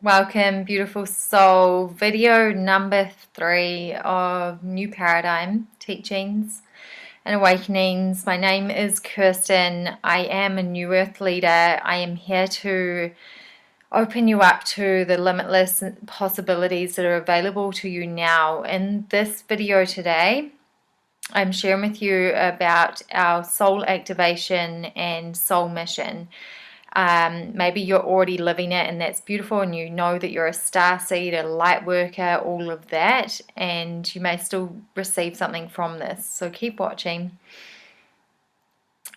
Welcome, beautiful soul. Video number 3 of New Paradigm Teachings and Awakenings. My name is Kirsten. I am a New Earth leader. I am here to open you up to the limitless possibilities that are available to you now. In this video today, I'm sharing with you about our soul activation and soul mission. Maybe you're already living it and that's beautiful, and you know that you're a star seed, a light worker, all of that, and you may still receive something from this. So keep watching.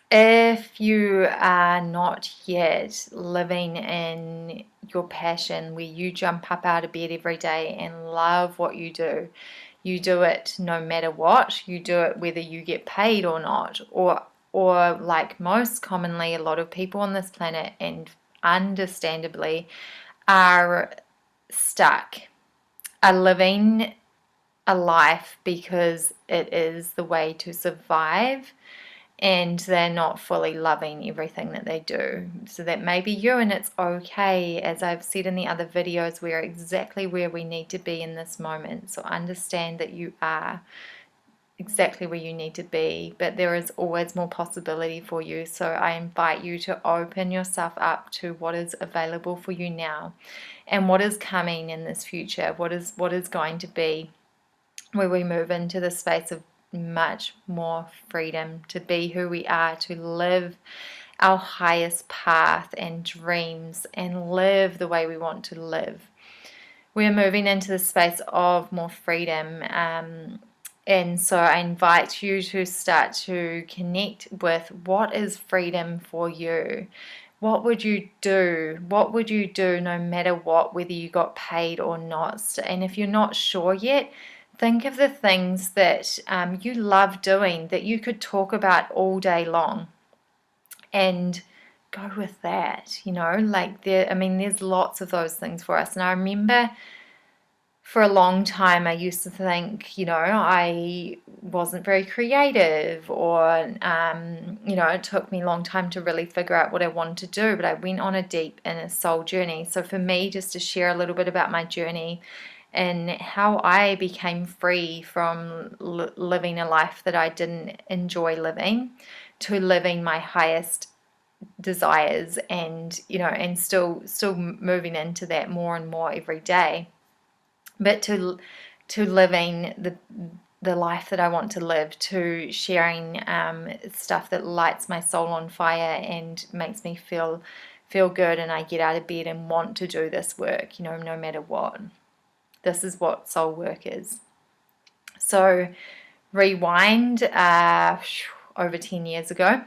If you are not yet living in your passion, where you jump up out of bed every day and love what you do it no matter what, you do it whether you get paid or not, or like most commonly, a lot of people on this planet, and understandably, are stuck, are living a life because it is the way to survive, and they're not fully loving everything that they do. So that may be you, and it's okay. As I've said in the other videos, we're exactly where we need to be in this moment. So understand that you are exactly where you need to be, but there is always more possibility for you. So I invite you to open yourself up to what is available for you now and what is coming in this future, what is going to be, where we move into the space of much more freedom to be who we are, to live our highest path and dreams, and live the way we want to live. We're moving into the space of more freedom, and so I invite you to start to connect with what is freedom for you. What would you do? What would you do no matter what, whether you got paid or not? And if you're not sure yet, think of the things that you love doing, that you could talk about all day long, and go with that. Like there's lots of those things for us. And I remember for a long time I used to think, I wasn't very creative, or it took me a long time to really figure out what I wanted to do, but I went on a deep inner soul journey. So for me, just to share a little bit about my journey and how I became free from living a life that I didn't enjoy living, to living my highest desires, and and still moving into that more and more every day, but to living the life that I want to live, to sharing stuff that lights my soul on fire and makes me feel good, and I get out of bed and want to do this work, no matter what. This is what soul work is. So rewind over 10 years ago.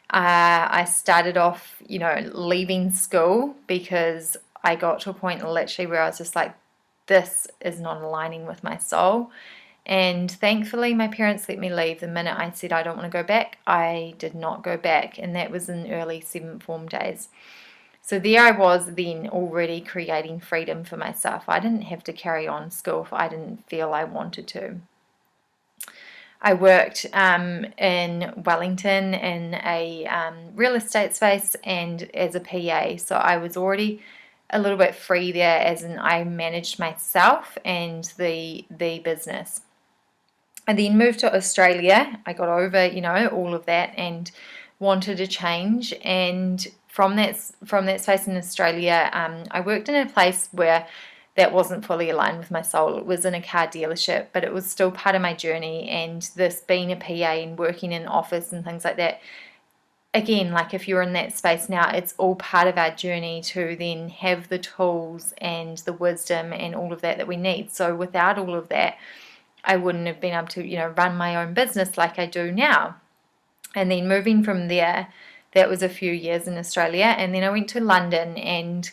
I started off, leaving school because I got to a point literally where I was just like, this is not aligning with my soul. And thankfully, my parents let me leave. The minute I said I don't want to go back, I did not go back. And that was in early 7th form days. So there I was then, already creating freedom for myself. I didn't have to carry on school if I didn't feel I wanted to. I worked in Wellington in a real estate space and as a PA. So I was already a little bit free there, as in I managed myself and the business. I then moved to Australia. I got over, all of that and wanted a change. And from that space in Australia, I worked in a place where that wasn't fully aligned with my soul. It was in a car dealership, but it was still part of my journey. And this being a PA and working in office and things like that, again, like if you're in that space now, it's all part of our journey to then have the tools and the wisdom and all of that we need. So without all of that, I wouldn't have been able to, run my own business like I do now. And then moving from there, that was a few years in Australia. And then I went to London, and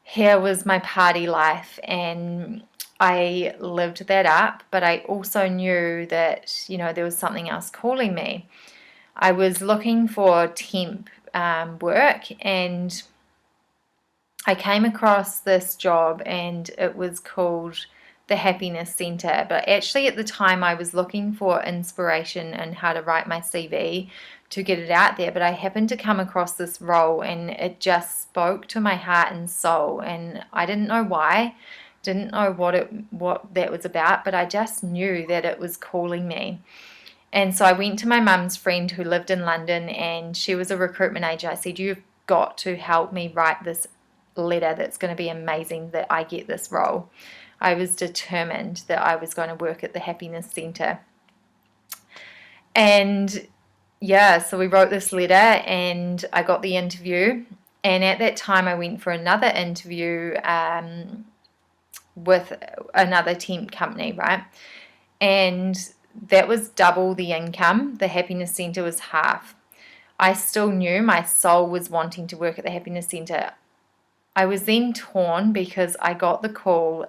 here was my party life, and I lived that up, but I also knew that, there was something else calling me. I was looking for temp work, and I came across this job, and it was called the Happiness Center. But actually at the time I was looking for inspiration and how to write my CV to get it out there, but I happened to come across this role and it just spoke to my heart and soul, and I didn't know why, didn't know what that was about, but I just knew that it was calling me. And so I went to my mum's friend who lived in London, and she was a recruitment agent. I said, "You've got to help me write this letter that's going to be amazing that I get this role." I was determined that I was going to work at the Happiness Center. And yeah, so we wrote this letter and I got the interview. And at that time, I went for another interview with another temp company, right? And that was double the income. The Happiness Center was half. I still knew my soul was wanting to work at the Happiness Center. I was then torn because I got the call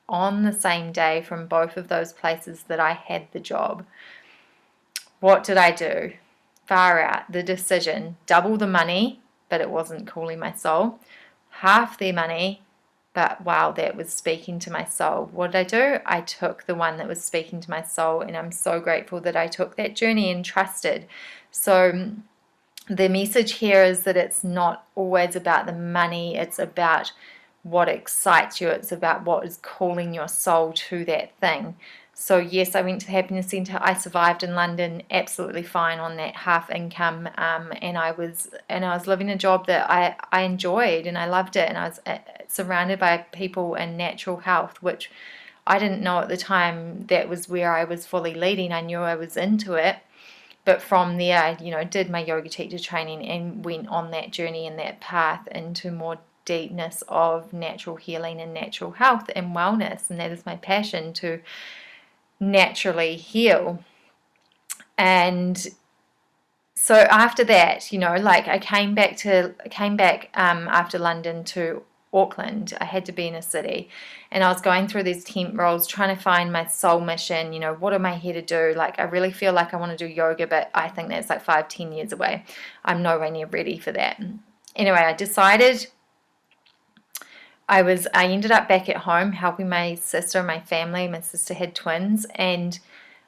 on the same day from both of those places that I had the job. What did I do? Far out. The decision. Double the money, but it wasn't calling my soul. Half their money, but wow, that was speaking to my soul. What did I do? I took the one that was speaking to my soul, and I'm so grateful that I took that journey and trusted. So the message here is that it's not always about the money, it's about what excites you, it's about what is calling your soul to that thing. So yes, I went to the Happiness Centre. I survived in London absolutely fine on that half income, and I was living a job that I enjoyed and I loved it, and I was surrounded by people and natural health, which I didn't know at the time that was where I was fully leading. I knew I was into it. But from there, I, did my yoga teacher training and went on that journey and that path into more deepness of natural healing and natural health and wellness. And that is my passion, to naturally heal. And so after that, I came back after London to Auckland. I had to be in a city, and I was going through these temp roles trying to find my soul mission. What am I here to do? I really feel like I want to do yoga, but I think that's 5-10 years away. I'm nowhere near ready for that. Anyway, I decided I ended up back at home helping my sister and my family. My sister had twins, and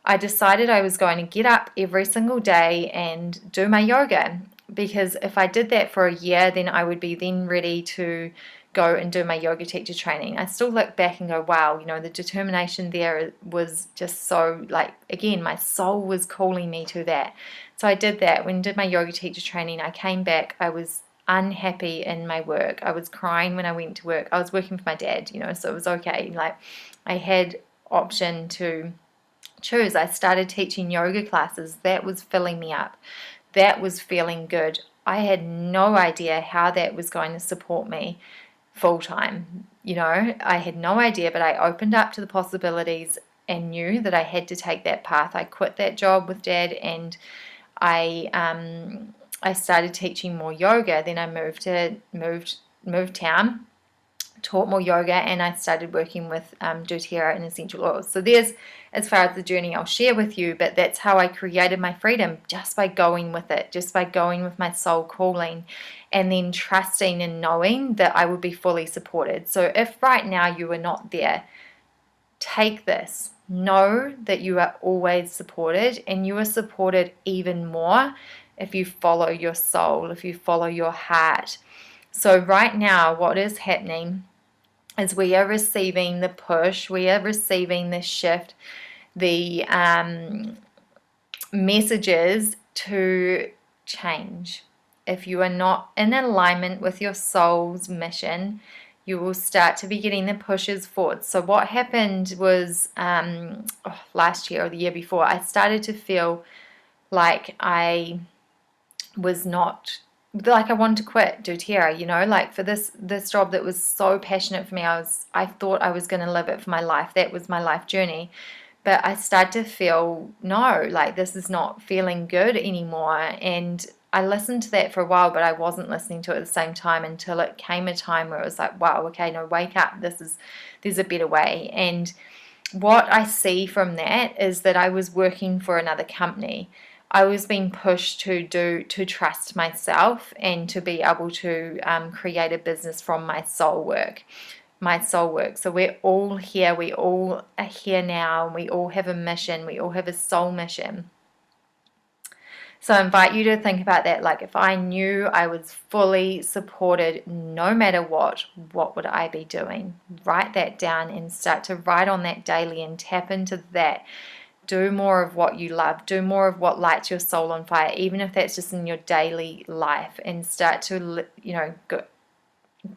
I decided I was going to get up every single day and do my yoga, because if I did that for a year, then I would be then ready to go and do my yoga teacher training. I still look back and go, wow, the determination there was just so, again, my soul was calling me to that. So I did that. When I did my yoga teacher training, I came back, I was unhappy in my work. I was crying when I went to work. I was working for my dad, so it was okay. I had option to choose. I started teaching yoga classes. That was filling me up. That was feeling good. I had no idea how that was going to support me full time. I had no idea, but I opened up to the possibilities and knew that I had to take that path. I quit that job with Dad, and I started teaching more yoga. Then I moved town, taught more yoga, and I started working with doTERRA and essential oils. So there's as far as the journey I'll share with you, but that's how I created my freedom, just by going with it, just by going with my soul calling, and then trusting and knowing that I would be fully supported. So if right now you are not there, take this. Know that you are always supported, and you are supported even more if you follow your soul, if you follow your heart. So right now, what is happening is we are receiving the push, we are receiving the shift, the messages to change. If you are not in alignment with your soul's mission, you will start to be getting the pushes forward. So what happened was last year or the year before, I started to feel like I was not, I wanted to quit doTERRA, for this job that was so passionate for me. I thought I was going to live it for my life. That was my life journey. But I started to feel, no, this is not feeling good anymore. And I listened to that for a while, but I wasn't listening to it at the same time until it came a time where it was like, wow, okay, no, wake up. There's a better way. And what I see from that is that I was working for another company. I was being pushed to trust myself and to be able to create a business from my soul work. my soul work. So we're all here, we all are here now, and we all have a mission, we all have a soul mission. So I invite you to think about that. Like, if I knew I was fully supported no matter what would I be doing? Write that down and start to write on that daily and tap into that. Do more of what you love. Do more of what lights your soul on fire, even if that's just in your daily life, and start to,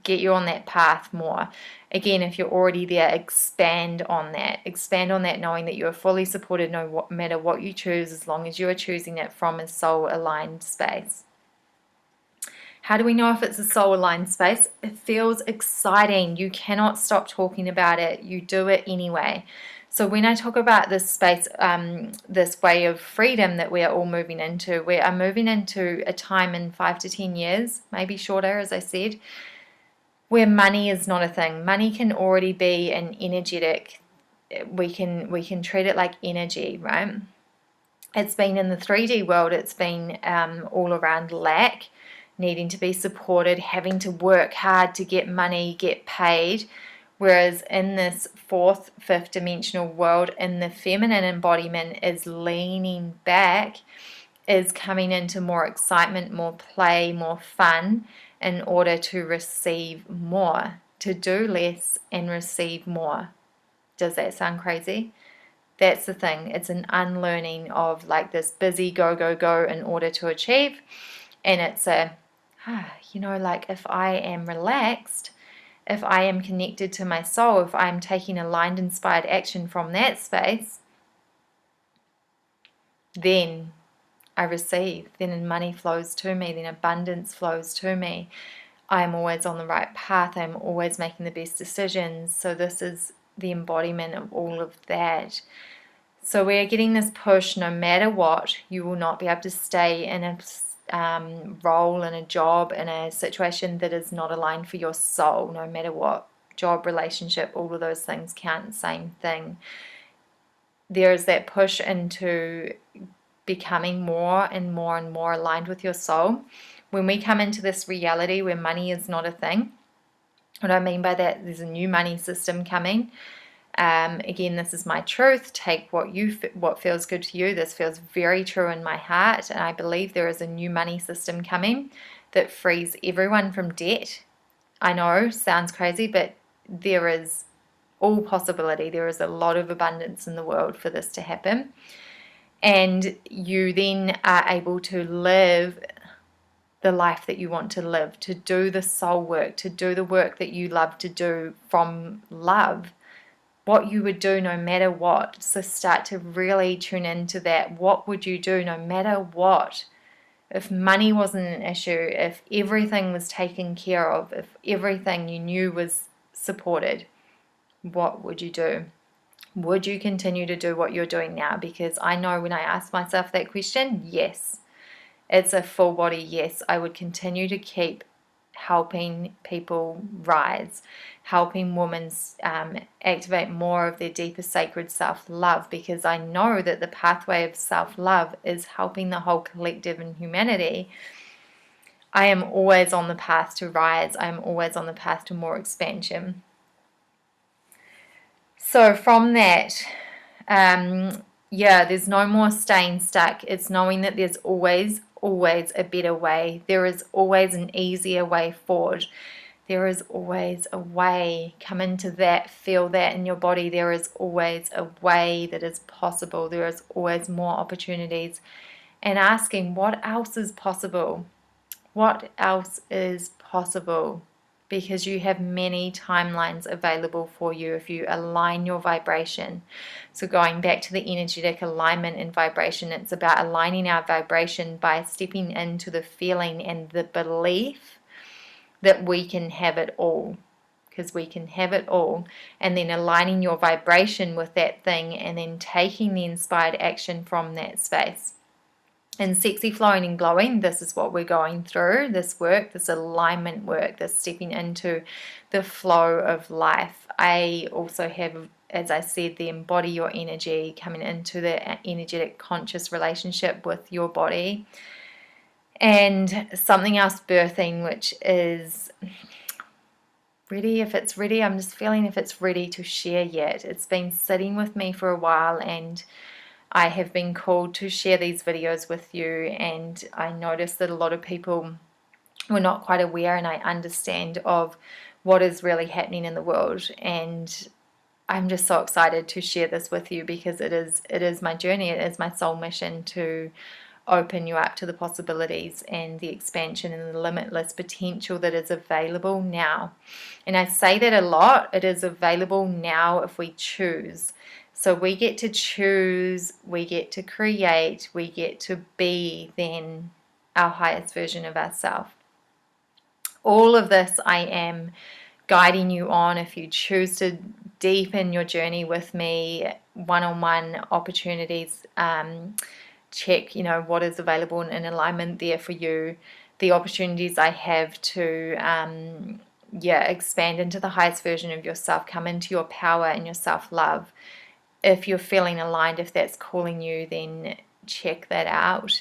get you on that path more. Again, if you're already there, expand on that. Expand on that, knowing that you are fully supported no matter what you choose, as long as you are choosing it from a soul-aligned space. How do we know if it's a soul-aligned space? It feels exciting. You cannot stop talking about it. You do it anyway. So when I talk about this space, this way of freedom that we are all moving into, we are moving into a time in 5 to 10 years, maybe shorter, as I said, where money is not a thing. Money can already be an energetic, we can treat it like energy, right? It's been in the 3D world, it's been all around lack, needing to be supported, having to work hard to get money, get paid. Whereas in this fourth, fifth dimensional world, in the feminine embodiment is leaning back, is coming into more excitement, more play, more fun, in order to receive more, to do less and receive more. Does that sound crazy? That's the thing. It's an unlearning of like this busy go, go, go in order to achieve. And it's like if I am relaxed, if I am connected to my soul, if I'm taking aligned, inspired action from that space, then I receive, then money flows to me, then abundance flows to me. I'm always on the right path, I'm always making the best decisions. So this is the embodiment of all of that. So we're getting this push, no matter what, you will not be able to stay in a role, in a job, in a situation that is not aligned for your soul, no matter what. Job, relationship, all of those things count, same thing. There is that push into becoming more and more and more aligned with your soul. When we come into this reality where money is not a thing, what I mean by that, there's a new money system coming. Again, this is my truth. Take what feels good to you. This feels very true in my heart, and I believe there is a new money system coming that frees everyone from debt. I know, sounds crazy, but there is all possibility. There is a lot of abundance in the world for this to happen. And you then are able to live the life that you want to live, to do the soul work, to do the work that you love to do from love, what you would do no matter what. So start to really tune into that. What would you do no matter what? If money wasn't an issue, if everything was taken care of, if everything you knew was supported, what would you do? Would you continue to do what you're doing now? Because I know when I ask myself that question, yes. It's a full body yes. I would continue to keep helping people rise, helping women activate more of their deeper sacred self-love, because I know that the pathway of self-love is helping the whole collective and humanity. I am always on the path to rise. I am always on the path to more expansion. So from that, there's no more staying stuck. It's knowing that there's always a better way. There is always an easier way forward. There is always a way. Come into that, feel that in your body. There is always a way that is possible. There is always more opportunities. And asking, what else is possible? What else is possible? Because you have many timelines available for you if you align your vibration. So going back to the energetic alignment and vibration, it's about aligning our vibration by stepping into the feeling and the belief that we can have it all. Because we can have it all. And then aligning your vibration with that thing and then taking the inspired action from that space. And sexy, flowing and glowing, this is what we're going through, this work, this alignment work, this stepping into the flow of life. I also have, as I said, the embody your energy, coming into the energetic conscious relationship with your body. And something else birthing, which is ready. If it's ready, I'm just feeling if it's ready to share yet. It's been sitting with me for a while, and I have been called to share these videos with you, and I noticed that a lot of people were not quite aware, and I understand, of what is really happening in the world. And I'm just so excited to share this with you, because it is my journey, it is my soul mission to open you up to the possibilities and the expansion and the limitless potential that is available now. And I say that a lot, it is available now if we choose. So we get to choose, we get to create, we get to be then our highest version of ourselves. All of this I am guiding you on. If you choose to deepen your journey with me, one-on-one opportunities, check, what is available in alignment there for you. The opportunities I have to, expand into the highest version of yourself, come into your power and your self-love. If you're feeling aligned, if that's calling you, then check that out.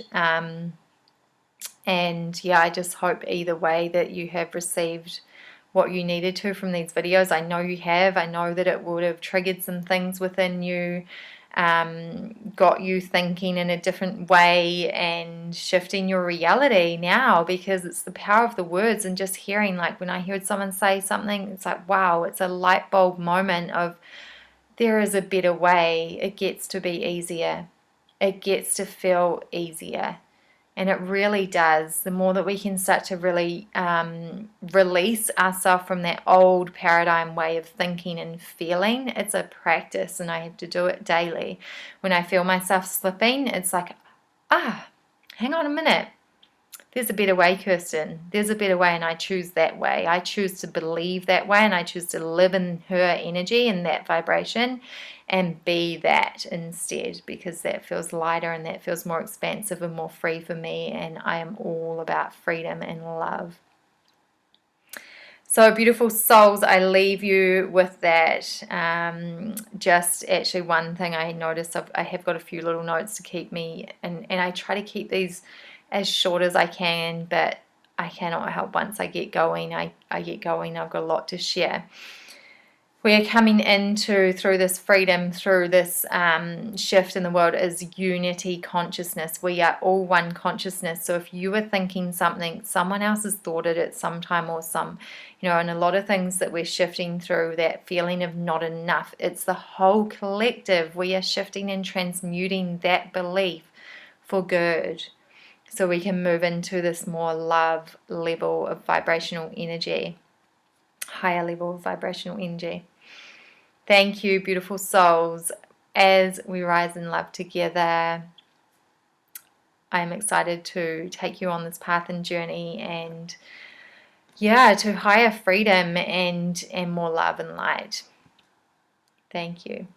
And yeah, I just hope either way that you have received what you needed to from these videos. I know you have. I know that it would have triggered some things within you, got you thinking in a different way and shifting your reality now, because it's the power of the words. And just hearing, like when I heard someone say something, it's like, wow, it's a light bulb moment of there is a better way. It gets to be easier. It gets to feel easier. And it really does. The more that we can start to really release ourselves from that old paradigm way of thinking and feeling, it's a practice, and I have to do it daily. When I feel myself slipping, it's like, hang on a minute. There's a better way, Kirsten. There's a better way, and I choose that way. I choose to believe that way, and I choose to live in her energy and that vibration and be that instead, because that feels lighter and that feels more expansive and more free for me, and I am all about freedom and love. So, beautiful souls, I leave you with that. Just actually one thing I noticed, I have got a few little notes to keep me, and I try to keep these as short as I can, but I cannot help once I get going. I get going, I've got a lot to share. We are coming into, through this freedom, through this shift in the world, is unity consciousness. We are all one consciousness. So if you were thinking something, someone else has thought it at some time, or and a lot of things that we're shifting through, that feeling of not enough, it's the whole collective. We are shifting and transmuting that belief for good, so we can move into this more love level of vibrational energy, higher level of vibrational energy. Thank you, beautiful souls. As we rise in love together, I'm excited to take you on this path and journey, and to higher freedom and more love and light. Thank you.